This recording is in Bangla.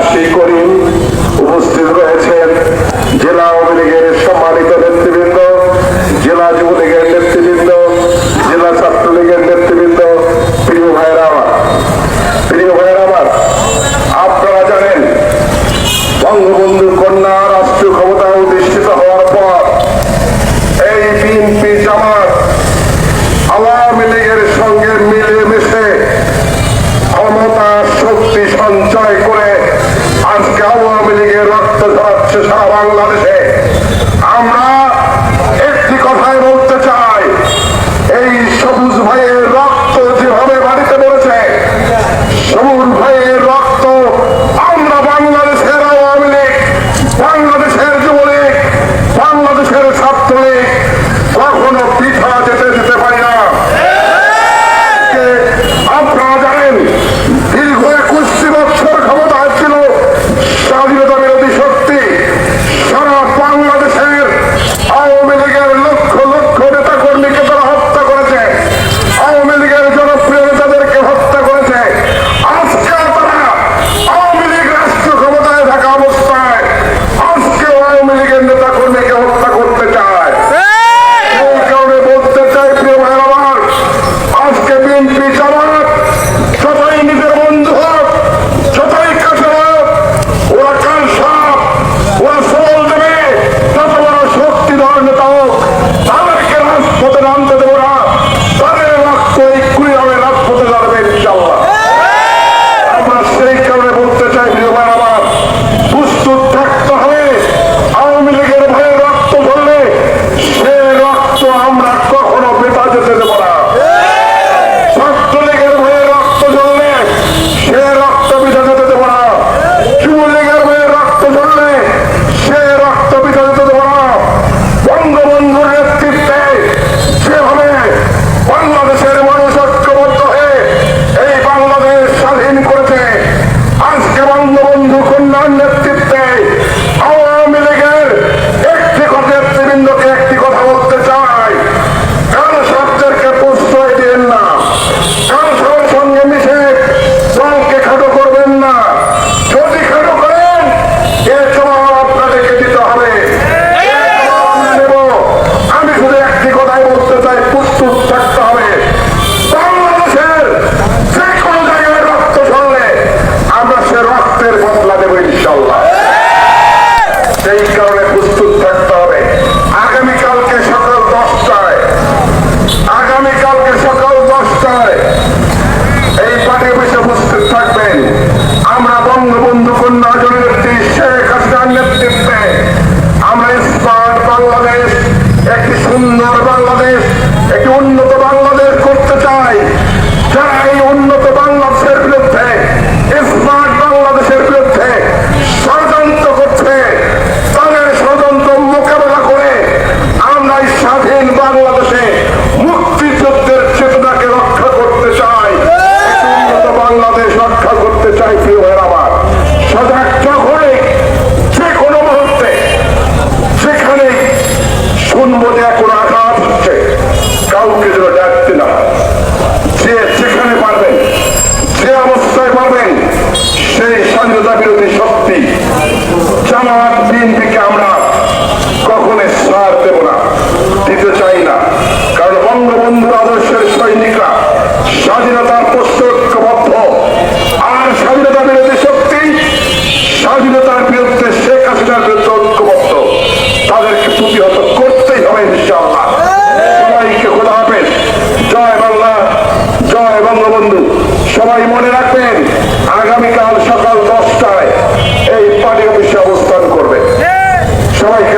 আশি করি। উপস্থিত রয়েছেন জেলা আওয়ামী লীগের সম্মানিত নেতৃবৃন্দ, জেলা যুবলীগের নেতৃবৃন্দ, জেলা ছাত্রলীগের নেতৃবৃন্দ, প্রিয় ভাইয়েরা আমার, আপনারা জানেন বঙ্গবন্ধু কন্যা রাষ্ট্রীয় ক্ষমতা অধিষ্ঠিত হওয়ার পর এই বিএনপি জামাত আওয়ামী লীগের সঙ্গে মিলেমিশে ক্ষমতা শক্তি সঞ্চয় করে আজকে আওয়ামী লীগের রক্ত ঝরাচ্ছে সারা বাংলাদেশে। আমরা একটি কথাই বলতে চাই, এই সবুজ ভাইয়ের রক্ত যেভাবে বাড়িতে পড়েছে, সবুজ ভাইয়ের রক্ত আমরা বাংলাদেশের আওয়ামী লীগ, বাংলাদেশের যুবলীগ, বাংলাদেশের ছাত্রলীগ কখনো পিঠা যেতে দিতে পারি না। আপনারা জানেন দীর্ঘ 21 বছর ক্ষমতায় ছিল স্বাধীনতা বিরোধী শক্তি। সারা বাংলাদেশের আওয়ামী লীগের লক্ষ লক্ষ নেতা কর্মীকে তারা হত্যা করেছে, আওয়ামী লীগের জনপ্রিয় নেতাদেরকে হত্যা করেছে। আজকে তারা আওয়ামী লীগ রাষ্ট্র ক্ষমতায় থাকা অবস্থায় আজকে আওয়ামী লীগের নেতা কর্মীকে হত্যা করতে চায়। এই কারণে বলতে চাই প্রিয় ভাই আমার, আজকে বিএনপি জামাত যতই নিজের বন্ধু হোক, যতই কাছে হোক, ওরা কাল সাপ, ওরা সবল দেবে, যত বড় শক্তিধর নেতা হোক, তাদেরকে রাজপথে নামতে দেবো না। তাদের রক্ত এই কুড়িভাবে রাজপথে দাঁড়াবে ইনশাআল্লাহ। আমরা সেই কারণে বলতে চাই প্রিয় ভাই আমার, প্রস্তুত থাকতে হবে। আওয়ামী লীগের ভাইয়ের রক্ত ধরলে সে রক্ত আমরা কখনো বেতা যেতে দেবো না। ছাত্রলীগের ভাইয়ের রক্ত ঝরলে সে রক্ত পিঠা যেতে দেবো না। যুবলীগের ভাইয়ের রক্ত ঝরলে সে রক্ত পিঠা যেতে দেবো না। বঙ্গবন্ধুর নেতৃত্বে যেভাবে বাংলাদেশের মানুষ ঐক্যবদ্ধ হয়ে এই বাংলাদেশ স্বাধীন করেছে, আজকে বঙ্গবন্ধু কন্যার নেতৃত্বে আওয়ামী লীগের একটি কথা নেতৃবৃন্দকে একটি কথা বলতে চাই, কারো শব্দেরকে প্রশ্রয় দিয়েন না, কারো সবার সঙ্গে মিশে দলকে খাটো করবেন না। যদি খাটো করেন এর জবাব আপনাদেরকে দিতে হবে। এর জবাব আমরা নেব। আমি শুধু একটি কথাই বলতে চাই, প্রস্তুত থাকতে হবে। বাংলাদেশের যে কোনো জায়গায় রক্ত ঝরলে আমরা সে রক্তের বদলা দেবো ইনশাআল্লাহ। সেই কারণে প্রস্তুত থাকতে হবে। আগামীকালকে সকাল 10টায় এই পার্টি অফিসে উপস্থিত থাকবেন। আমরা বঙ্গবন্ধু কন্যা জননেত্রী শেখ হাসিনার নেতৃত্বে আমরা স্মার্ট বাংলাদেশ, একটি সুন্দর বাংলাদেশ, একটি উন্নত বাংলাদেশ করতে চাই। যারা এই উন্নত বাংলাদেশের বিরুদ্ধে, স্মার্ট বাংলাদেশের বিরুদ্ধে ষড়যন্ত্র করছে, তাদের ষড়যন্ত্র মোকাবেলা করে আমরা এই স্বাধীন বাংলাদেশে মুক্তিযুদ্ধের চেতনাকে রক্ষা করতে চাই, উন্নত বাংলাদেশ রক্ষা করতে চাই। প্রিয় ভাইয়ের আমার, সজাগ যখনই যে কোনো মুহূর্তে যেখানে শুনবো যে এখন আঘাত হচ্ছে, কাউকে যেন ডাকতে না, যে যেখানে পারবেন, যে অবস্থায় পারবেন, সেই স্বাধীনতা বিরোধী শক্তি জামাত বিএনপিকে আমরা কখনো ছাড় দেব না, দিতে চাই না। কারণ বঙ্গবন্ধুর আদর্শের সৈনিকরা স্বাধীনতার প্রশ্নে ঐক্যবদ্ধ, আর স্বাধীনতা বিরোধী শক্তি স্বাধীনতার বিরুদ্ধে শেখ হাসিনার বিরুদ্ধে ঐক্যবদ্ধ। তাদেরকে প্রতিহত করতেই হবে ইনশাআল্লাহ। সবাইকে খোদা হাফেজ। জয় বাংলা, জয় বঙ্গবন্ধু। সবাই মনে রাখবেন, আগামীকাল সকাল 10টায় এই পার্টি অফিসে অবস্থান করবে। সবাইকে